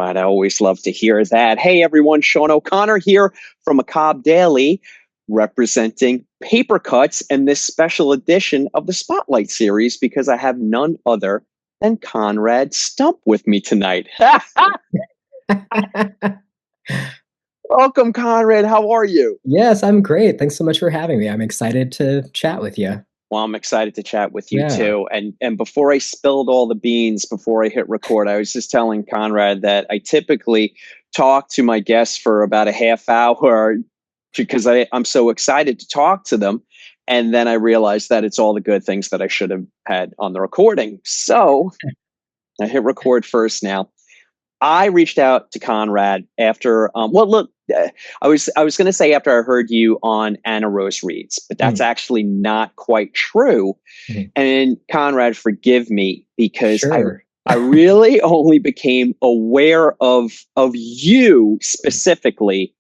right. I always love to hear that. Hey, everyone. Sean O'Connor here from Macabre Daily, representing Paper Cuts and this special edition of the Spotlight series because I have none other than Konrad Stump with me tonight. Welcome, Konrad. How are you? Yes, I'm great. Thanks so much for having me. I'm excited to chat with you. Well, I'm excited to chat with you Yeah. too. And before I spilled all the beans before I hit record, I was just telling Konrad that I typically talk to my guests for about a half hour because I'm so excited to talk to them. And then I realized that it's all the good things that I should have had on the recording. So I hit record first now. I reached out to Konrad after, I was going to say after I heard you on Anna Rose Reads, but that's actually not quite true. Mhm. And Konrad, forgive me because Sure. I really only became aware of you specifically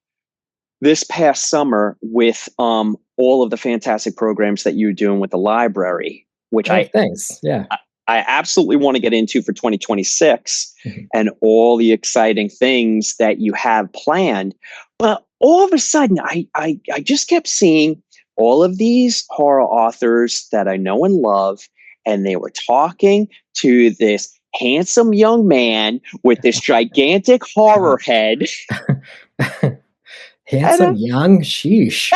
this past summer with all of the fantastic programs that you're doing with the library, which Oh, thanks. Yeah. I absolutely want to get into for 2026 Mhm. and all the exciting things that you have planned. But all of a sudden, I just kept seeing all of these horror authors that I know and love, and they were talking to this handsome young man with this gigantic horror head. Handsome, And young, sheesh.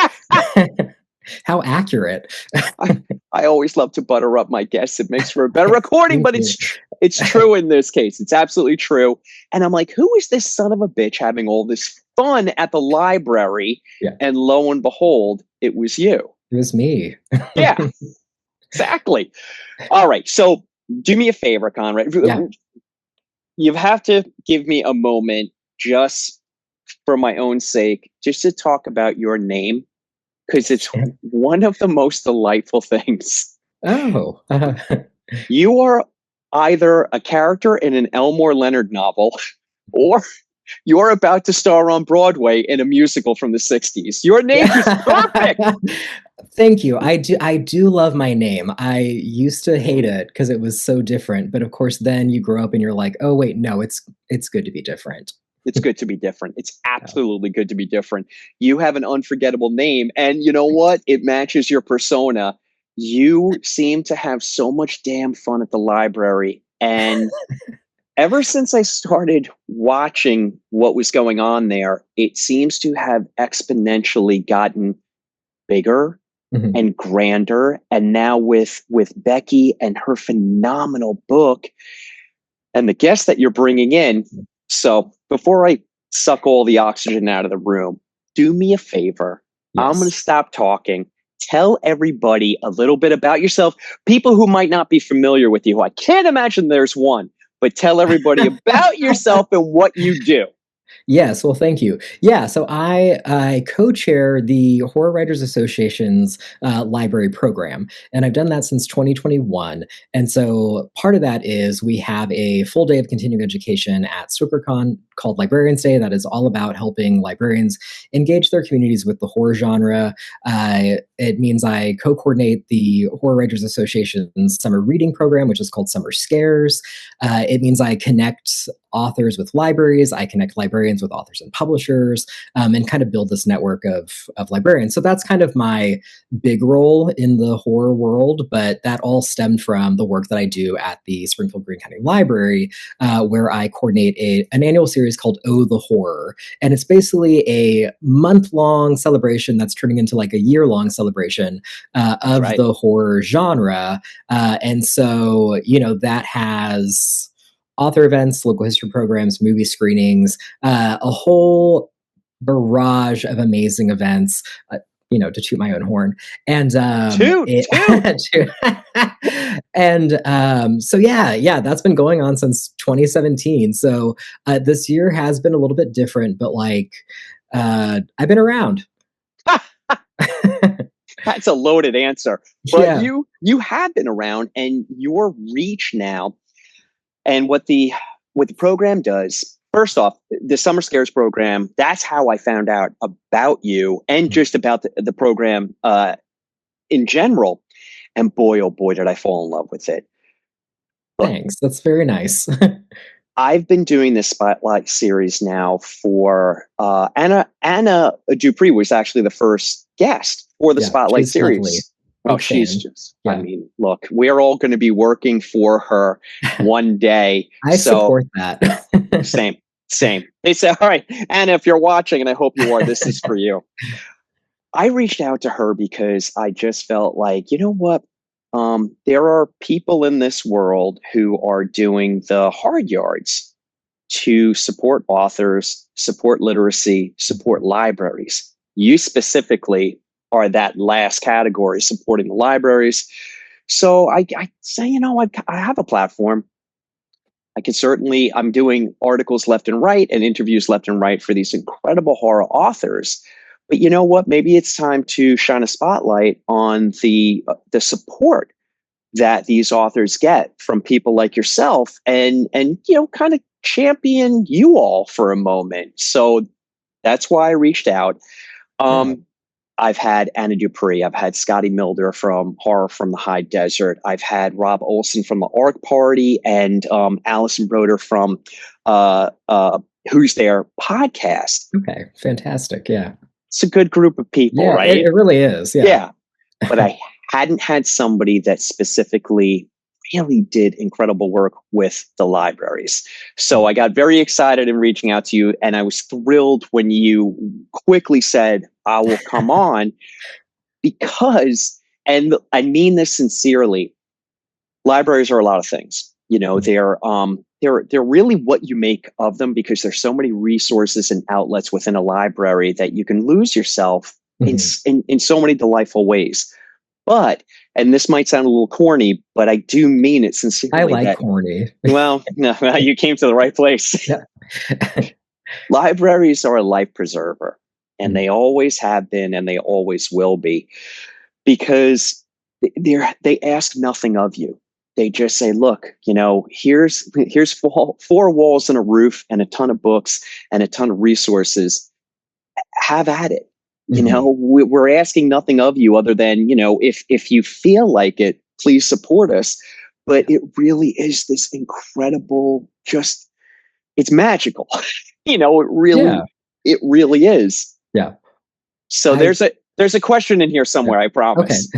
How accurate. I, I always love to butter up my guests. It makes for a better recording, Thank but you. it's true in this case. It's absolutely true. And I'm like, who is this son of a bitch having all this fun at the library? Yeah, And lo and behold, it was you. it was me. Yeah, exactly. All right. So do me a favor, Conrad. Yeah. You have to give me a moment just for my own sake, just to talk about your name, because it's one of the most delightful things. Oh. You are either a character in an Elmore Leonard novel or you're about to star on Broadway in a musical from the 60s. Your name is perfect. Thank you. I do love my name. I used to hate it because it was so different, but of course then you grow up and you're like, "Oh wait, no, it's good to be different." It's good to be different. It's Yeah, absolutely good to be different. You have an unforgettable name, and you know thanks. what? It matches your persona. You seem to have so much damn fun at the library. And ever since I started watching what was going on there, it seems to have exponentially gotten bigger Mhm. and grander. And now with Becky and her phenomenal book and the guests that you're bringing in. So before I suck all the oxygen out of the room, do me a favor. I'm going to Yes. stop talking. Tell everybody a little bit about yourself. People who might not be familiar with you. I can't imagine there's one, but tell everybody about yourself and what you do. Yes, well, thank you. Yeah, so I co-chair the Horror Writers Association's library program, and I've done that since 2021. And so part of that is we have a full day of continuing education at StokerCon called Librarians Day that is all about helping librarians engage their communities with the horror genre. It means I co-coordinate the Horror Writers Association's summer reading program, which is called Summer Scares. It means I connect authors with libraries, I connect librarians with authors and publishers, and kind of build this network of librarians. So that's kind of my big role in the horror world, but that all stemmed from the work that I do at the Springfield-Greene County Library, where I coordinate an annual series called Oh the Horror. And it's basically a month-long celebration that's turning into like a year-long celebration That's of right. the horror genre. And so, that has author events, local history programs, movie screenings, a whole barrage of amazing events. To toot my own horn, and Toot, toot. so yeah, that's been going on since 2017. So this year has been a little bit different, but like I've been around. That's a loaded answer. But Yeah. you have been around and your reach now and what the program does. First off, the Summer Scares program, that's how I found out about you and just about the program in general. And boy, oh boy, did I fall in love with it. But Thanks. That's very nice. I've been doing this Spotlight series now for Anna Dupree was actually the first guest for the Yeah, Spotlight she's lovely. series. Oh, Big she's fan. just, I Yeah. mean, look, we're all going to be working for her one day. I So support that. same, same. They say, all right, Anna, if you're watching, and I hope you are, this is for you. I reached out to her because I just felt like, you know what? There are people in this world who are doing the hard yards to support authors, support literacy, support libraries. You specifically are that last category, supporting the libraries. So I say, I have a platform. I can certainly, I'm doing articles left and right and interviews left and right for these incredible horror authors. But you know what? Maybe it's time to shine a spotlight on the support that these authors get from people like yourself, and kind of champion you all for a moment. So that's why I reached out. Yeah. Um, I've had Anna Dupree. I've had Scotty Milder from Horror from the High Desert. I've had Rob Olson from the Arc Party, and Allison Broder from uh, uh, Who's There podcast. Okay. Fantastic. Yeah. It's a good group of people, Yeah, it, right? it really is. Yeah. Yeah. But I hadn't had somebody that specifically really did incredible work with the libraries. So I got very excited in reaching out to you, and I was thrilled when you quickly said, I will come on because, and I mean this sincerely, libraries are a lot of things. They're really what you make of them, because there's so many resources and outlets within a library that you can lose yourself Mhm. in so many delightful ways. But, and this might sound a little corny, but I do mean it I sincerely like that, corny. well, no, you came to the right place. Yeah. Libraries are a life preserver, and Mm. they always have been, and they always will be, because they ask nothing of you. They just say, look, here's four walls and a roof and a ton of books and a ton of resources. Have at it. Mhm. We're asking nothing of you other than, if you feel like it, please support us. But it really is this incredible, just, it's magical. Yeah. It really is. Yeah. So I there's a question in here yeah. somewhere, I Okay. promise.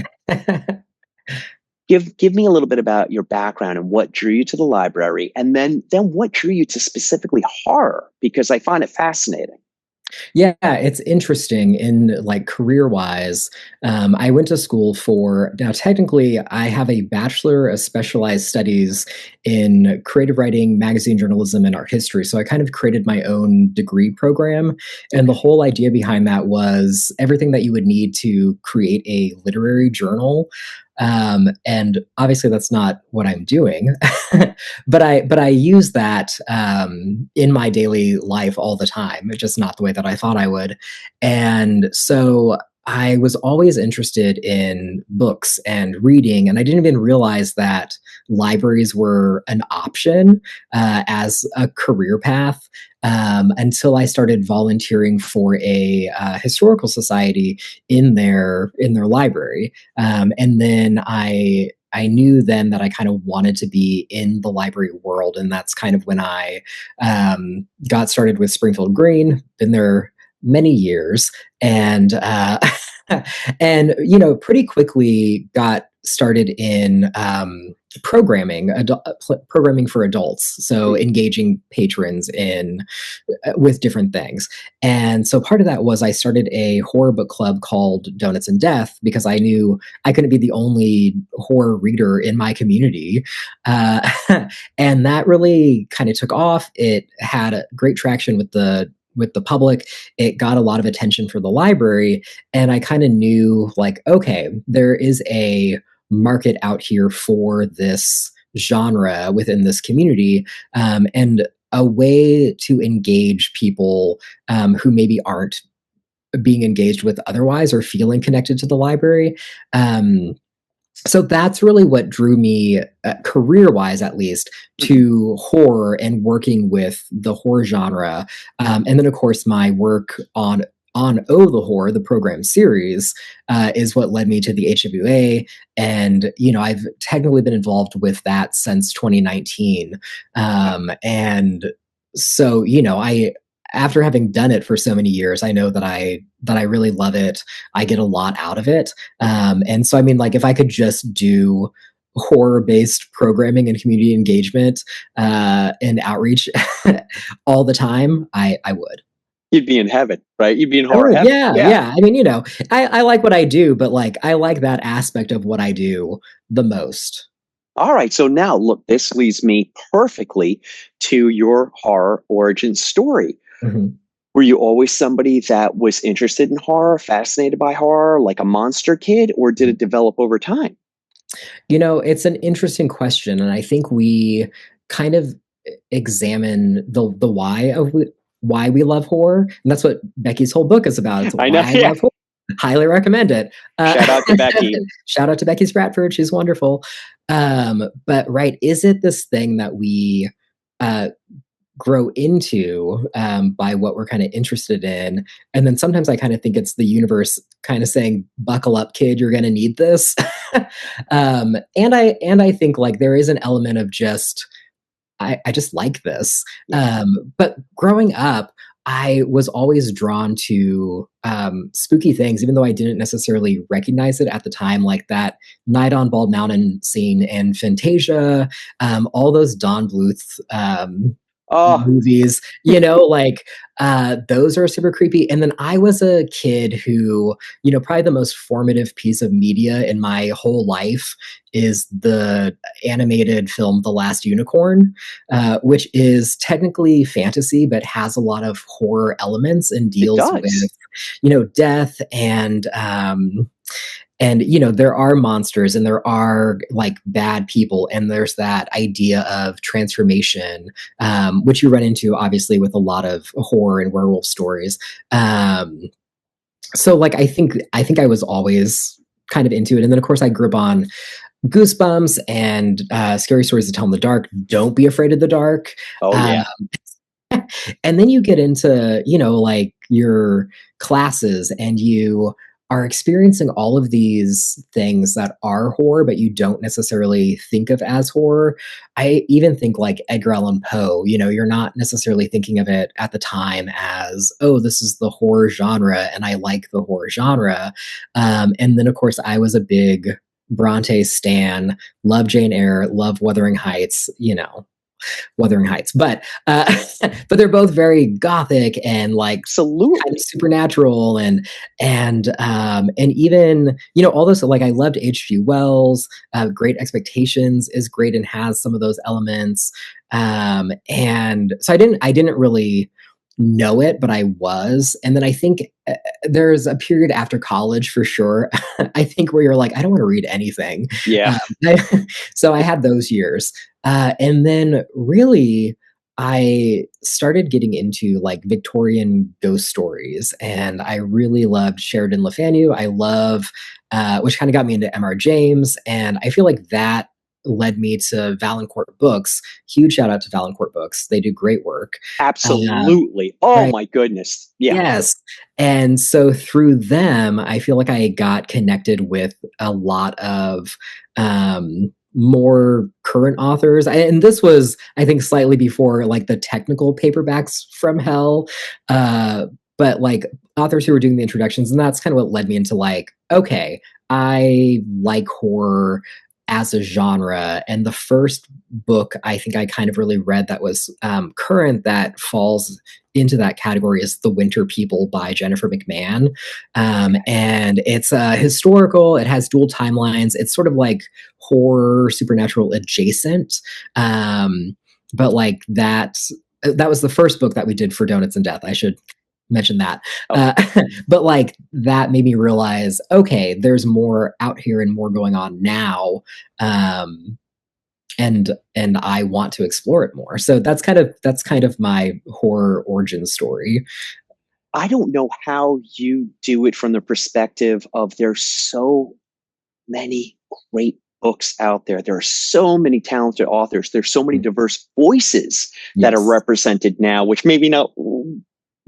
Give me a little bit about your background and what drew you to the library, and then what drew you to specifically horror, because I find it fascinating. Yeah, it's interesting in like career wise. I went to school for now. Technically, I have a bachelor of specialized studies in creative writing, magazine journalism, and art history. So I kind of created my own degree program, and the Okay. whole idea behind that was everything that you would need to create a literary journal. And obviously, that's not what I'm doing, but I use that in my daily life all the time. It's just not the way that I thought I would. And so I was always interested in books and reading, and I didn't even realize that libraries were an option as a career path until I started volunteering for a historical society in their library, and then I knew then that I kind of wanted to be in the library world, and that's kind of when I got started with Springfield-Greene. Been there many years, and and pretty quickly got started in programming for adults. So Hmm. engaging patrons in with different things. And so part of that was I started a horror book club called Donuts and Death because I knew I couldn't be the only horror reader in my community. Uh, and that really kind of took off. It had a great traction with the public. It got a lot of attention for the library, and I kind of knew like, okay, there is a market out here for this genre within this community, and a way to engage people who maybe aren't being engaged with otherwise or feeling connected to the library. So that's really what drew me, career wise at least, Hmm. to horror and working with the horror genre. And then, of course, my work on on Oh the Horror, the program series, is what led me to the HWA. And, I've technically been involved with that since 2019. And so, after having done it for so many years, I know that I really love it. I get a lot out of it. And so, I mean, like, if I could just do horror-based programming and community engagement and outreach all the time, I would. You'd be in heaven, right? You'd be in I horror would, heaven. yeah, Yeah. yeah. I mean, I like what I do, but like I like that aspect of what I do the most. All right. So now, look, this leads me perfectly to your horror origin story. Mhm. Were you always somebody that was interested in horror, fascinated by horror, like a monster kid, or did it develop over time? It's an interesting question, and I think we kind of examine the why we love horror, and that's what Becky's whole book is about. It's I know. why I Yeah. love horror. Highly recommend it. Shout out to Becky. Shout out to Becky Stratford. She's wonderful. But right, is it this thing that we uh, grow into by what we're kind of interested in? And then sometimes I kind of think it's the universe kind of saying, "Buckle up, kid, you're going to need this." And I think like there is an element of just I just like this. Yeah. But growing up, I was always drawn to spooky things, even though I didn't necessarily recognize it at the time, like that Night on Bald Mountain scene and Fantasia, all those Don Bluth Oh, movies, like those are super creepy. And then I was a kid who, probably the most formative piece of media in my whole life is the animated film The Last Unicorn, which is technically fantasy, but has a lot of horror elements and it deals with, does. death and there are monsters and there are like bad people and there's that idea of transformation, which you run into obviously with a lot of horror and werewolf stories. So like I think I was always kind of into it, and then of course I grew up on Goosebumps and Scary Stories to Tell in the Dark. Don't be afraid of the dark. Oh, uh, yeah. and then you get into, like your classes and you are experiencing all of these things that are horror, but you don't necessarily think of as horror. I even think like Edgar Allan Poe, you're not necessarily thinking of it at the time as, oh, this is the horror genre and I like the horror genre. And then, of course, I was a big Bronte stan, love Jane Eyre, love Wuthering Heights, but but they're both very gothic and like kind of Absolutely. supernatural and even all those, like I loved H.G. Wells. Great Expectations is great and has some of those elements, and so I didn't really know it, but I was. And then I think there's a period after college for sure. I think where you're like, I don't want to read anything. Yeah. So I had those years. And then really, I started getting into like Victorian ghost stories, and I really loved Sheridan Le Fanu. I love, which kind of got me into M.R. James, and I feel like that led me to Valancourt Books. Huge shout out to Valancourt Books; they do great work. Absolutely. Oh, Right. my goodness. Yeah. Yes. And so through them, I feel like I got connected with a lot of more current authors. And this was, I think, slightly before like the technical paperbacks from hell. But like authors who were doing the introductions. And that's kind of what led me into like, okay, I like horror as a genre. And the first book I think I kind of really read that was current that falls into that category is The Winter People by Jennifer McMahon. And it's historical, it has dual timelines, it's sort of like horror, supernatural adjacent. But like that was the first book that we did for Donuts and Death. I should mention that. Oh, Uh, but like that made me realize, okay, there's more out here and more going on now. Um, and I want to explore it more. So that's kind of my horror origin story. I don't know how you do it from the perspective of there's so many great books out there. There are so many talented authors. There's so many diverse voices that are Yes. represented now, which maybe not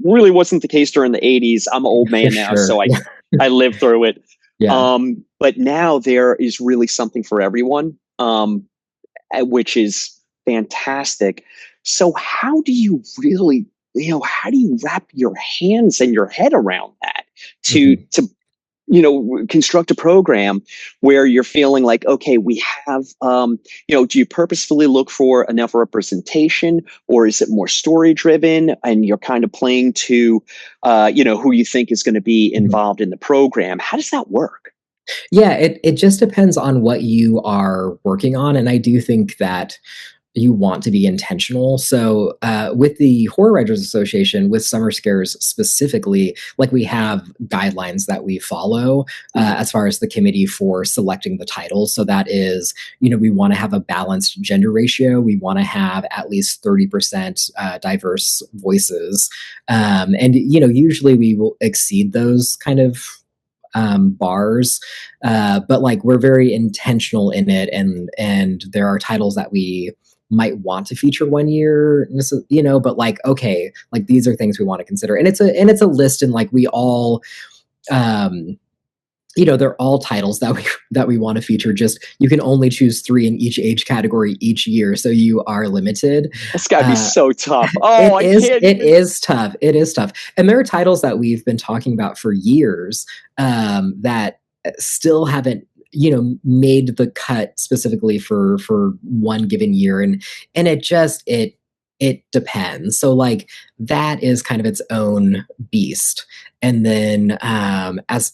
really wasn't the case during the 80s. I'm an old For man now, sure. so Yeah. I lived through it. Yeah. But now there is really something for everyone, which is fantastic. So how do you really, how do you wrap your hands and your head around that Mhm. to construct a program where you're feeling like, okay, we have, do you purposefully look for enough representation, or is it more story driven and you're kind of playing to, who you think is going to be Mhm. involved in the program? How does that work? Yeah, it just depends on what you are working on, and I do think that you want to be intentional. So, with the Horror Writers Association, with summer scares specifically, like we have guidelines that we follow Mhm. as far as the committee for selecting the titles. So that is, we want to have a balanced gender ratio. We want to have at least 30% diverse voices, and usually we will exceed those kind of bars, but like we're very intentional in it, and there are titles that we might want to feature one year, but like, okay, like these are things we want to consider, and it's a list, and like we all, um they're all titles that we want to feature. Just you can only choose three in each age category each year, so you are limited. That's got to be uh so tough. Oh, it I is can't it even. is tough. It is tough. And there are titles that we've been talking about for years, that still haven't, made the cut specifically for one given year. And it depends. So like that is kind of its own beast. And then, as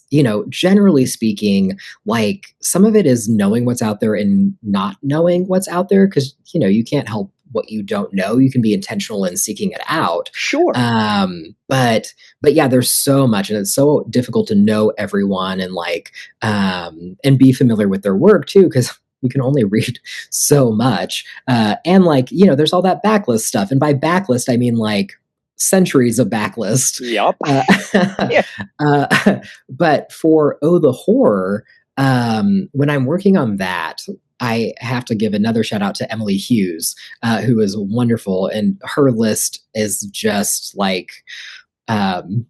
generally speaking, like some of it is knowing what's out there and not knowing what's out there, because you can't help what you don't know. You can be intentional in seeking it out. Sure. But yeah, there's so much, and it's so difficult to know everyone, and like, and be familiar with their work too, because you can only read so much. And like, there's all that backlist stuff. And by backlist, I mean like centuries of backlist. Yup. Uh, Yeah. but for Oh the Horror, when I'm working on that, I have to give another shout out to Emily Hughes, who is wonderful, and her list is just like, um,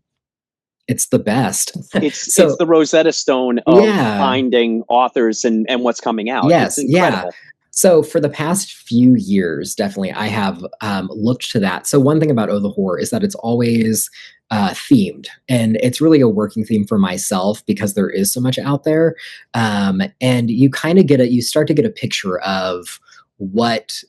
it's the best. It's So the Rosetta Stone of yeah, finding authors and what's coming out. It's yes, yeah. incredible. So for the past few years, definitely, I have looked to that. So one thing about Oh the Horror is that it's always themed, and it's really a working theme for myself because there is so much out there, and you start to get a picture of what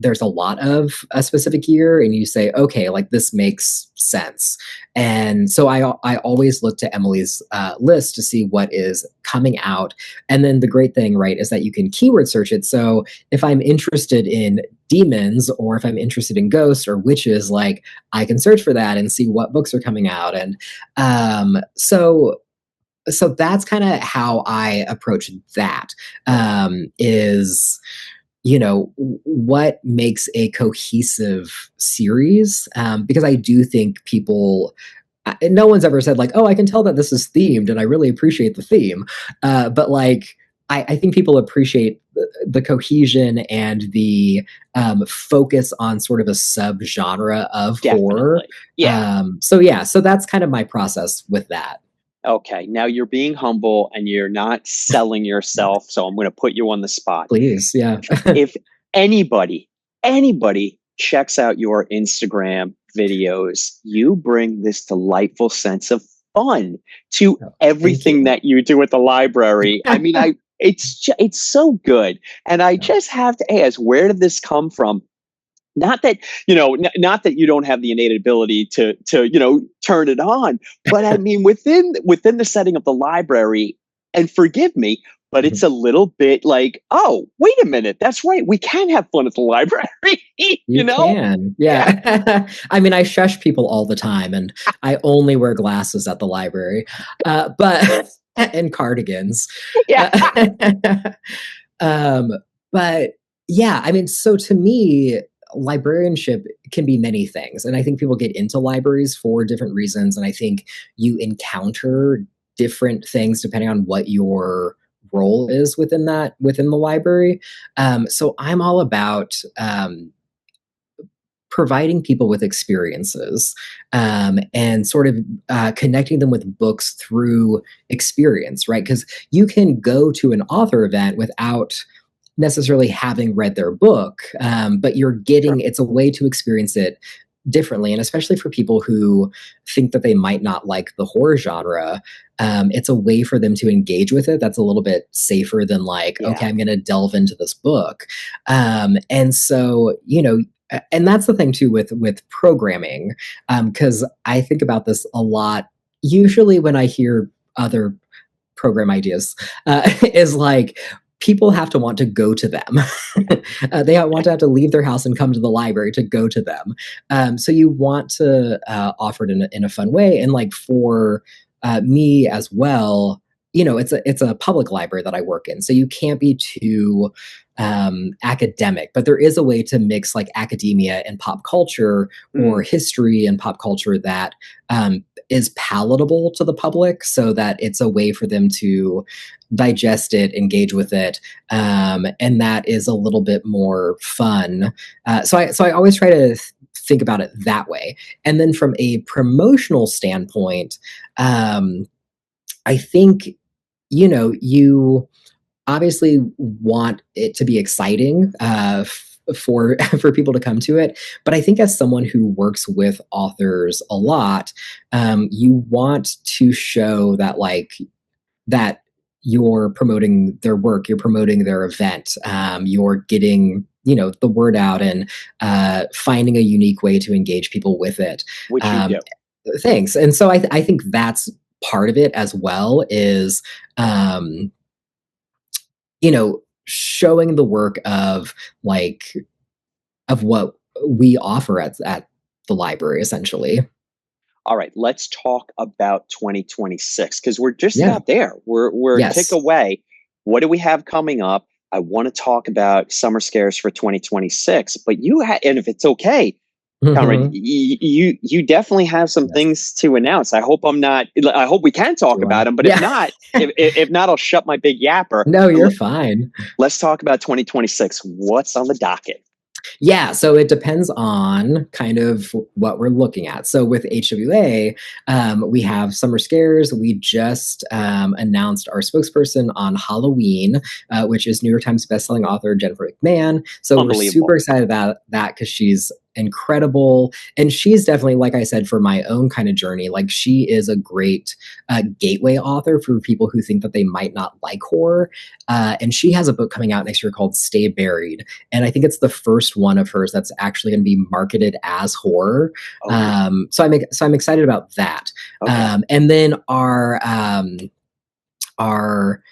there's a lot of a specific year, and you say, okay, like this makes sense. And so I always look to Emily's list to see what is coming out. And then the great thing, right, is that you can keyword search it. So if I'm interested in demons, or if I'm interested in ghosts or witches, like I can search for that and see what books are coming out. And so that's kind of how I approach that. Is what makes a cohesive series, because I do think people, no one's ever said like, oh, I can tell that this is themed and I really appreciate the theme, but like I think people appreciate the cohesion and the focus on sort of a subgenre of horror. Definitely. Yeah. So yeah, so that's kind of my process with that. Okay. Now you're being humble and you're not selling yourself. So I'm going to put you on the spot. Please, yeah. If anybody, anybody checks out your Instagram videos, you bring this delightful sense of fun to Oh, thank everything you. that you do at the library. I mean, it's so good. And I Yeah. just have to ask, where did this come from? Not that, not that you don't have the innate ability to turn it on, but I mean, within the setting of the library, and forgive me, but it's a little bit like, oh, wait a minute, that's right, we can have fun at the library. you You know can, yeah. yeah. I mean, I shush people all the time, and I only wear glasses at the library, but and cardigans. Yeah. Uh, um, but yeah, I mean, so to me, librarianship can be many things, and I think people get into libraries for different reasons, and I think you encounter different things depending on what your role is within the library. So I'm all about providing people with experiences, and sort of connecting them with books through experience, right? Because you can go to an author event without necessarily having read their book, but you're Sure. getting, it's a way to experience it differently. And especially for people who think that they might not like the horror genre, it's a way for them to engage with it that's a little bit safer than like, Yeah. okay, I'm going to delve into this book. And so, and that's the thing too with programming, because I think about this a lot. Usually, when I hear other program ideas, is like people have to want to go to them. They want to have to leave their house and come to the library to go to them. So you want to offer it in a fun way. And like for me as well, it's a public library that I work in, so you can't be too academic, but there is a way to mix like academia and pop culture, or Mm, history and pop culture, that is palatable to the public, so that it's a way for them to digest it, engage with it, and that is a little bit more fun. So I always try to think about it that way. And then from a promotional standpoint, I think you obviously want it to be exciting, for for people to come to it. But I think as someone who works with authors a lot, you want to show that that you're promoting their work, you're promoting their event, you're getting the word out, and finding a unique way to engage people with it. which you Um, do. Thanks. And so I think that's part of it as well, is um, showing the work of like of what we offer at the library, essentially. All right, let's talk about 2026 because we're just Yeah. about there. We're a tick Yes. away. What do we have coming up? I want to talk about summer scares for 2026, but and if it's okay, Conrad, Hmm. you definitely have some Yes. things to announce. I hope I'm not. I hope we can talk Do I? about them, but if Yeah. not, if not, I'll shut my big yapper. No, you're fine. Let's talk about 2026. What's on the docket? Yeah, so it depends on kind of what we're looking at. So with HWA, we have Summer Scares. We just announced our spokesperson on Halloween, which is New York Times bestselling author Jennifer McMahon. So we're super Unbelievable. excited about that because she's incredible. And she's definitely, like I said, for my own kind of journey, like she is a great gateway author for people who think that they might not like horror. And she has a book coming out next year called Stay Buried, and I think it's the first one of hers that's actually going to be marketed as horror. Oh, So I'm excited about that. okay. And then our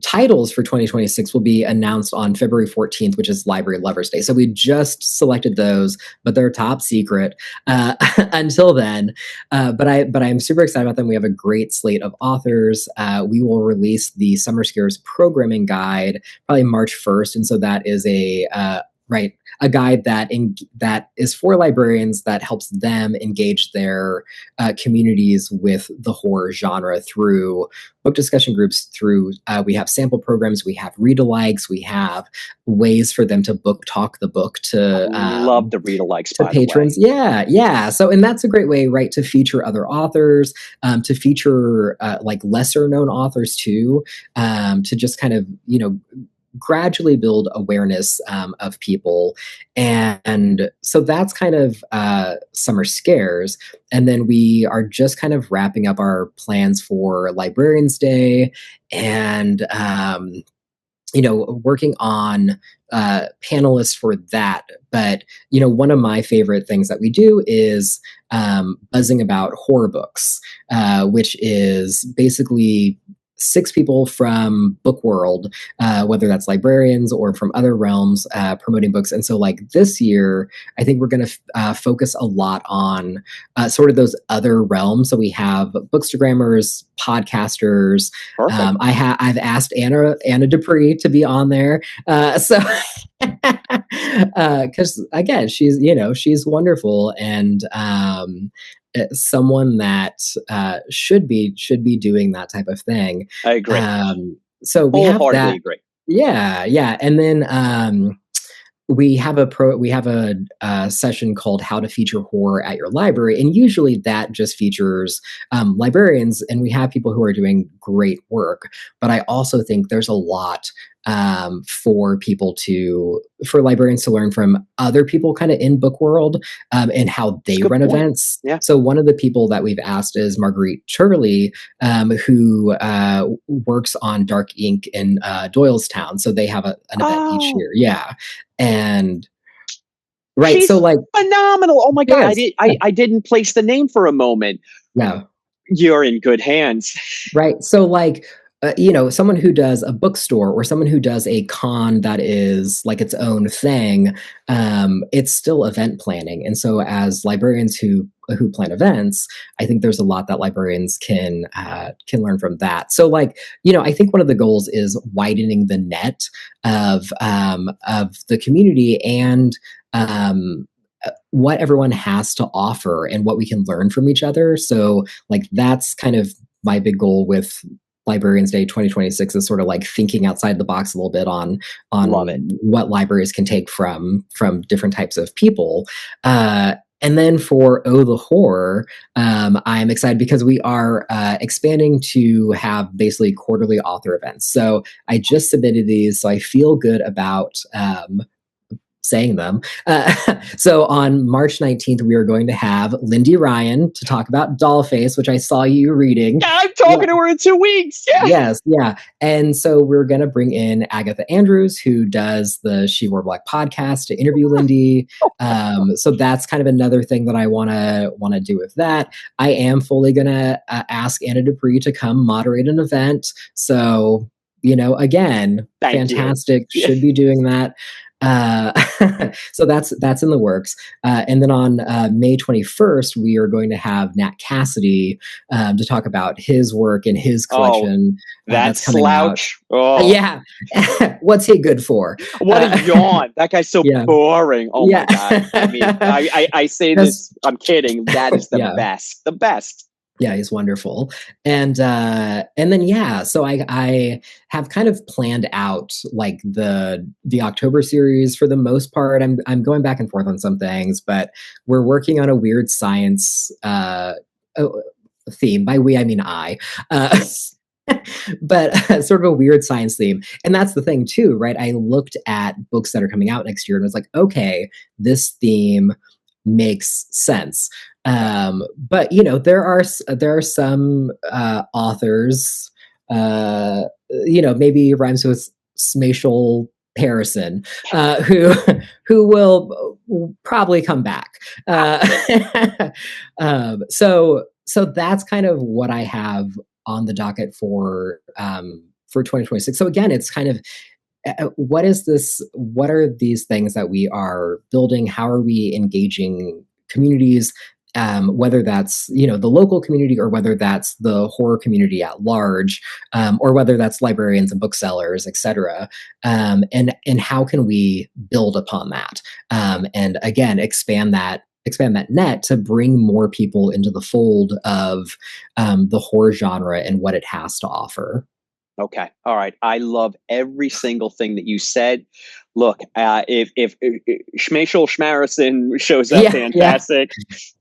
titles for 2026 will be announced on February 14th, which is Library Lovers Day. So we just selected those, but they're top secret until then. But I'm super excited about them. We have a great slate of authors. We will release the Summer Scares programming guide probably March 1st, and so that is a guide that is for librarians, that helps them engage their communities with the horror genre through book discussion groups. Through we have sample programs, we have read-alikes, we have ways for them to book talk the book I love the read alikes, to by the way. patrons. Yeah, yeah. So, and that's a great way, right, to feature other authors, to feature like lesser known authors too, to just kind of gradually build awareness of people. And so that's kind of Summer Scares. And then we are just kind of wrapping up our plans for Librarians Day, and working on panelists for that. But one of my favorite things that we do is buzzing about horror books, which is basically six people from book world, whether that's librarians or from other realms, promoting books. And so like this year, I think we're going to focus a lot on sort of those other realms. So we have bookstagrammers, podcasters. Perfect. I've asked Anna Dupree to be on there. So because again, she's wonderful, and someone that should be doing that type of thing. I agree. So we have Wholeheartedly that. agree. Yeah, yeah, and then we have a session called How to Feature Horror at Your Library, and usually that just features librarians, and we have people who are doing great work. But I also think there's a lot for librarians to learn from other people kind of in book world, and how That's a they good run point. events. Yeah. So one of the people that we've asked is Marguerite Turley, who works on Dark Ink in Doylestown. So they have an event each Oh, year. Yeah. And right. So she's like, phenomenal. Oh my God. yes. Yeah. I didn't place the name for a moment. Yeah. You're in good hands. Right. So, like, someone who does a bookstore or someone who does a con that is like its own thing, it's still event planning. And so, as librarians who plan events, I think there's a lot that librarians can learn from that. So, like, I think one of the goals is widening the net of the community and what everyone has to offer and what we can learn from each other. So, like, that's kind of my big goal with Librarians Day 2026, is sort of like thinking outside the box a little bit on Love it. what libraries can take from different types of people. And then for Oh the Horror, I'm excited because we are expanding to have basically quarterly author events. So I just submitted these, so I feel good about saying them. So on March 19th, we are going to have Lindy Ryan to talk about Dollface, which I saw you reading. Yeah, I'm talking to her in 2 weeks. Yeah. Yes, yeah. And so we're going to bring in Agatha Andrews, who does the She Wore Black podcast, to interview Lindy. So that's kind of another thing that I want to do with that. I am fully going to ask Anna Dupree to come moderate an event. So, again, Thank you. fantastic. Yeah. Should be doing that. So that's in the works. And then on May 21st, we are going to have Nat Cassidy to talk about his work and his collection that's coming slouch. out. Oh. Yeah. What's he good for? What a yawn. That guy's so yeah. boring. Oh Yeah. my God. I mean, I say this, I'm kidding. That is the Yeah. best. The best. Yeah, he's wonderful. And then yeah, so I have kind of planned out like the October series for the most part. I'm going back and forth on some things, but we're working on a weird science theme. By we, I mean I. But sort of a weird science theme. And that's the thing too, right? I looked at books that are coming out next year and was like, okay, this theme makes sense. But there are some authors, maybe rhymes with Smashel Harrison, who will probably come back. So that's kind of what I have on the docket for 2026. So again, it's kind of what is this? What are these things that we are building? How are we engaging communities? Whether that's the local community or whether that's the horror community at large, or whether that's librarians and booksellers, etc. And how can we build upon that? And again, expand that net to bring more people into the fold of the horror genre and what it has to offer. Okay. All right. I love every single thing that you said. Look, if Schmeichel Schmarison shows up, fantastic.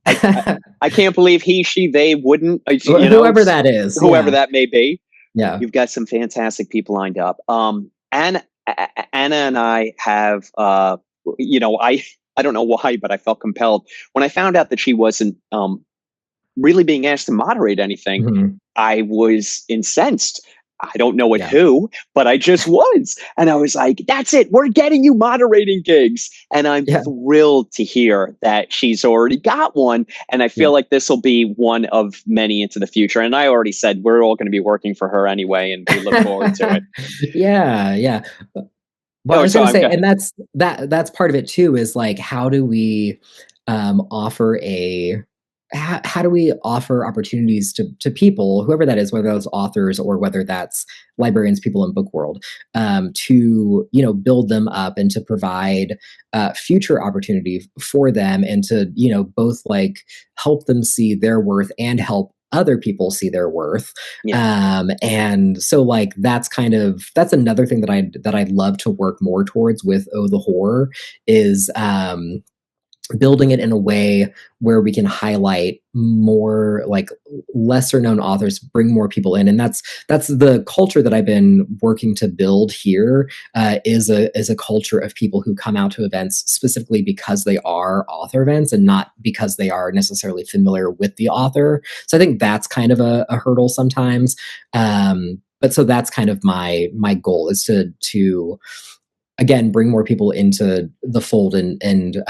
Yeah. I can't believe he, she, they wouldn't. Whoever that is. Whoever that may be. Yeah. You've got some fantastic people lined up. Anna and I have, I don't know why, but I felt compelled when I found out that she wasn't really being asked to moderate anything. Mm-hmm. I was incensed. I don't know who, but I just was. And I was like, that's it. We're getting you moderating gigs. And I'm thrilled to hear that she's already got one. And I feel like this will be one of many into the future. And I already said, we're all going to be working for her anyway. And we look forward to it. Yeah. Well, I was going to say, and that's part of it too, is like, how do we offer how do we offer opportunities to people, whoever that is, whether that's authors or whether that's librarians, people in book world, to build them up and to provide future opportunity for them, and to both like help them see their worth and help other people see their worth. Yeah. And so like that's another thing that I'd love to work more towards with Oh the Horror is building it in a way where we can highlight more like lesser known authors, bring more people in. And that's the culture that I've been working to build here, is a culture of people who come out to events specifically because they are author events and not because they are necessarily familiar with the author. So I think that's kind of a hurdle sometimes. But so that's kind of my goal, is to again bring more people into the fold and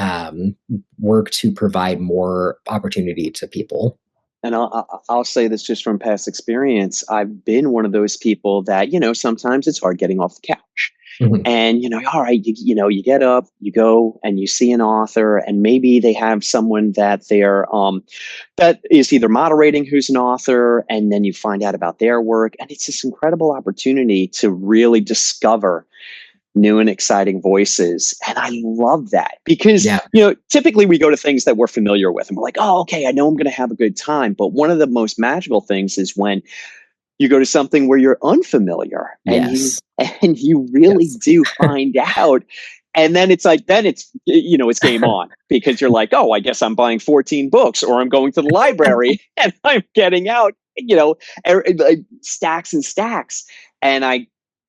work to provide more opportunity to people. And I'll say this just from past experience. I've been one of those people that, sometimes it's hard getting off the couch. Mhm. And, all right, you get up, you go and you see an author, and maybe they have someone that that is either moderating who's an author, and then you find out about their work. And it's this incredible opportunity to really discover new and exciting voices. And I love that because, Yeah. typically we go to things that we're familiar with and we're like, oh, okay, I know I'm going to have a good time. But one of the most magical things is when you go to something where you're unfamiliar and you Yes. really Yes. do find out. And then it's like, it's game on because you're like, oh, I guess I'm buying 14 books, or I'm going to the library and I'm getting out, like stacks and stacks. And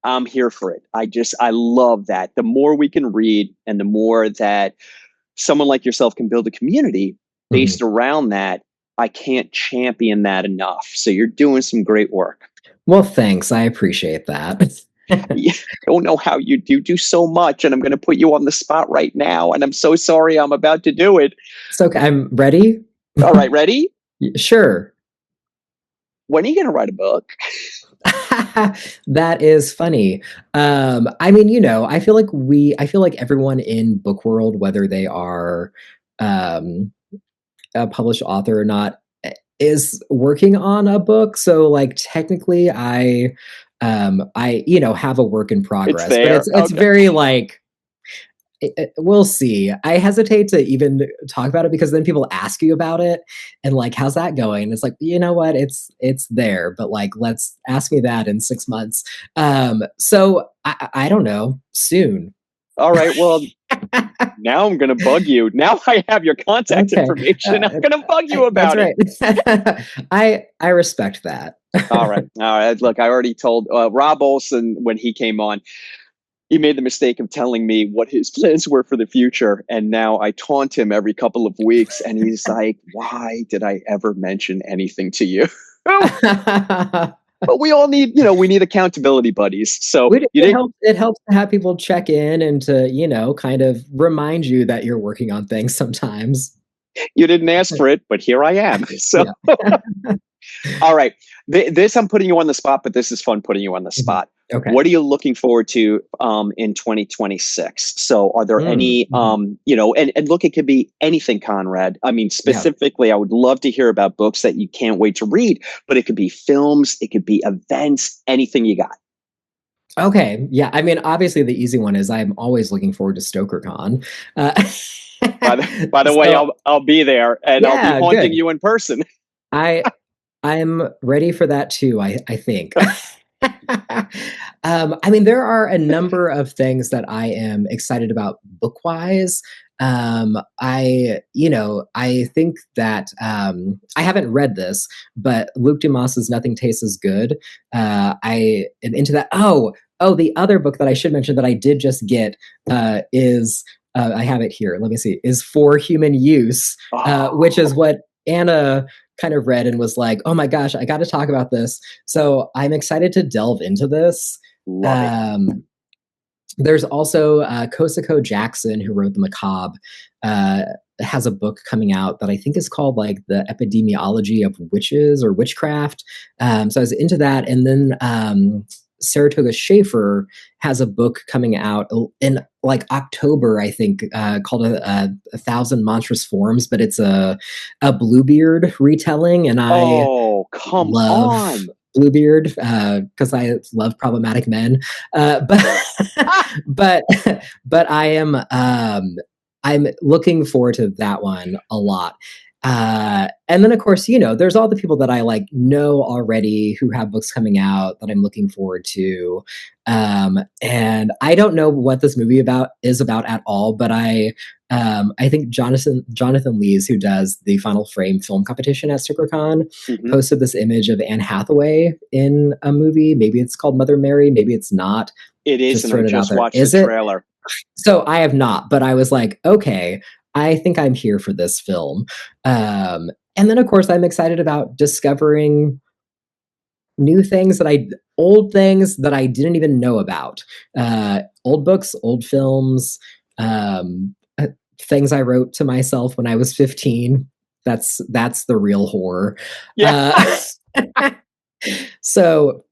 I'm here for it. I love that. The more we can read and the more that someone like yourself can build a community Mhm. based around that, I can't champion that enough. So you're doing some great work. Well, thanks. I appreciate that. Yeah, I don't know how you do so much, and I'm going to put you on the spot right now. And I'm so sorry I'm about to do it. It's okay. I'm ready. All right, ready? Sure. When are you going to write a book? That is funny. I mean, I feel like everyone in book world, whether they are um, a published author or not, is working on a book. So like technically I have a work in It's progress, but there. it's Okay. very like we'll see. I hesitate to even talk about it because then people ask you about it and like, how's that going? And it's like, you know what? It's there, but like, let's ask me that in 6 months. So I don't know. Soon. All right. Well, now I'm going to bug you. Now I have your contact Okay. information. I'm going to bug you That's about it. right. I respect that. All right. All right. Look, I already told Rob Olson when he came on, he made the mistake of telling me what his plans were for the future. And now I taunt him every couple of weeks. And he's like, why did I ever mention anything to you? But we all need, we need accountability buddies. So you didn't, It helps to have people check in and to, kind of remind you that you're working on things sometimes. you didn't ask for it, but here I am. So, Yeah. all right. This, I'm putting you on the spot, but this is fun putting you on the Mhm. spot. Okay. What are you looking forward to in 2026? So are there any, Mhm. and look, it could be anything, Conrad. I mean, Yeah. specifically, I would love to hear about books that you can't wait to read, but it could be films, it could be events, anything you got. Okay. Yeah. I mean, obviously, the easy one is I'm always looking forward to StokerCon. Uh, By the way, so I'll be there and I'll be yeah, haunting good. you in person. I I'm ready for that too. I think. I mean, there are a number of things that I am excited about book wise. I think that I haven't read this, but Luke Dumas's Nothing Tastes as Good. I am into that. The other book that I should mention that I did just get is I have it here. Let me see. Is For Human Use, which is Oh, what Anna kind of read and was like, "Oh my gosh, I got to talk about this." So I'm excited to delve into this. love it. Um, there's also Kosako Jackson, who wrote the Macabre, uh, has a book coming out that I think is called like The Epidemiology of Witches or Witchcraft. So I was into that. And then Saratoga Schaefer has a book coming out in like October, I think, called a Thousand Monstrous Forms, but it's a Bluebeard retelling. And I Oh, come love on. Bluebeard because I love problematic men. But but but I'm looking forward to that one a lot. And then of course, there's all the people that I like know already who have books coming out that I'm looking forward to. And I don't know what this movie is about at all, but I think Jonathan Lees, who does the Final Frame film competition at StokerCon, posted this image of Anne Hathaway in a movie. Maybe it's called Mother Mary, maybe it's not. It is, and I just watched Is the it? trailer. So I have not, but I was like, okay, I think I'm here for this film. And then, of course, I'm excited about discovering old things that I didn't even know about. Old books, old films, things I wrote to myself when I was 15. That's the real horror. Yeah. So,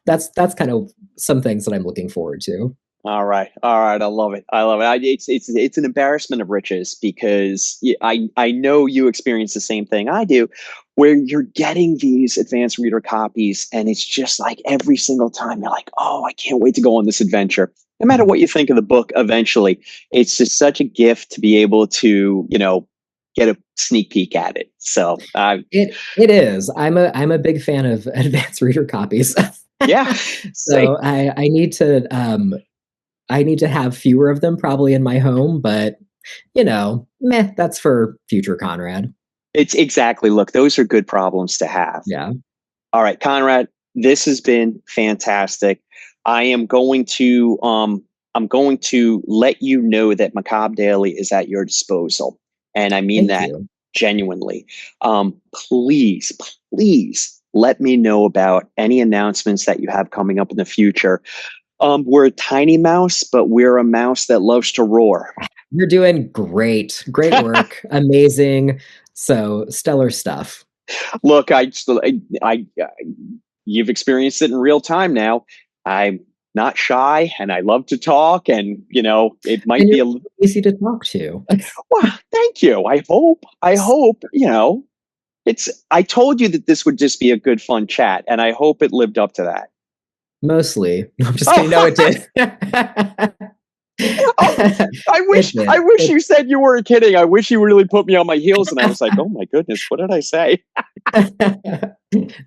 that's kind of some things that I'm looking forward to. All right. I love it. It's an embarrassment of riches, because I know you experience the same thing I do, where you're getting these advanced reader copies, and it's just like every single time you're like, oh, I can't wait to go on this adventure. No matter what you think of the book, eventually, it's just such a gift to be able to, get a sneak peek at it. So it is. I'm a big fan of advanced reader copies. Yeah. So I need to have fewer of them probably in my home, but that's for future Konrad. It's exactly. Look, those are good problems to have. Yeah. All right, Konrad, this has been fantastic. I'm going to let you know that Macabre Daily is at your disposal, and I mean Thank that you. genuinely. Please let me know about any announcements that you have coming up in the future. We're a tiny mouse, but we're a mouse that loves to roar. You're doing great work. Amazing. So stellar stuff. Look, you've experienced it in real time now. I'm not shy, and I love to talk, and it might be easy to talk to. Well, thank you. I hope, I told you that this would just be a good, fun chat, and I hope it lived up to that. Mostly. No, I'm just kidding. No, it did. I wish you said you weren't kidding. I wish you really put me on my heels, and I was like, oh my goodness, what did I say?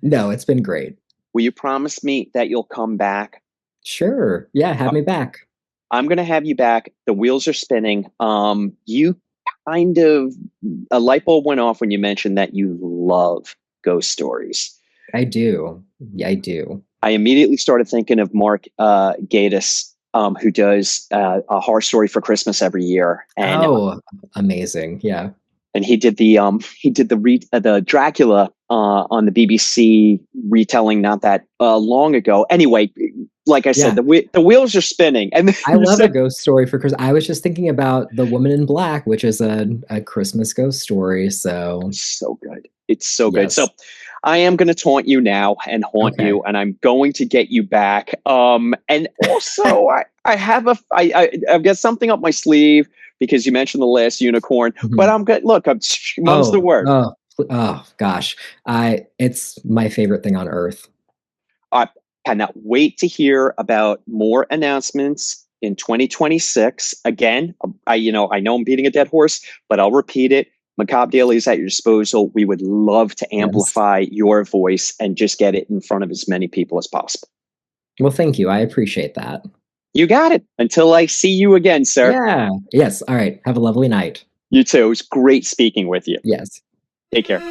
No, it's been great. Will you promise me that you'll come back? Sure. Yeah, have me back. I'm going to have you back. The wheels are spinning. You kind of, a light bulb went off when you mentioned that you love ghost stories. I do. Yeah, I do. I immediately started thinking of Mark Gatiss, who does a horror story for Christmas every year. And, amazing! Yeah, and he did the Dracula on the BBC retelling not that long ago. Anyway, like I said, the wheels are spinning. And I love a ghost story for Christmas. I was just thinking about The Woman in Black, which is a Christmas ghost story. So good. It's so good. So I am going to taunt you now and haunt you, and I'm going to get you back. And also, I've got something up my sleeve, because you mentioned The Last Unicorn. But I'm good. Look, mum's the word. Oh gosh, it's my favorite thing on earth. I cannot wait to hear about more announcements in 2026. Again, I know I'm beating a dead horse, but I'll repeat it. Macabre Daily is at your disposal. We would love to amplify your voice and just get it in front of as many people as possible. Well, thank you. I appreciate that. You got it. Until I see you again, sir. Yeah. Yes. All right. Have a lovely night. You too. It was great speaking with you. Yes. Take care.